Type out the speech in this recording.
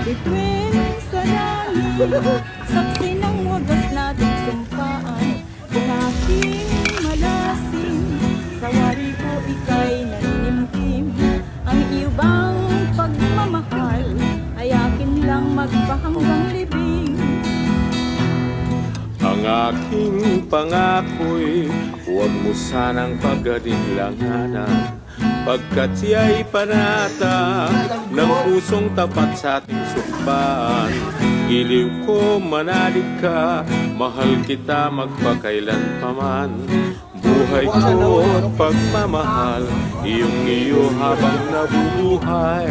Bituin sa langit, saksi ng wagas nating sumpaan. Kung aking malasin, sa wari ko ika'y naninimkim. Ang iyong pagmamahal ay akin lang magpahanggang libing. Ang aking pangako'y huwag mo sanang pag-alinlanganan, pagkat siya'y panata ng pusong tapat sa ating sumpaan. Giliw ko, manalig ka, mahal kita magpakailanpaman. Buhay ko at pagmamahal, iyong iyo habang nabubuhay.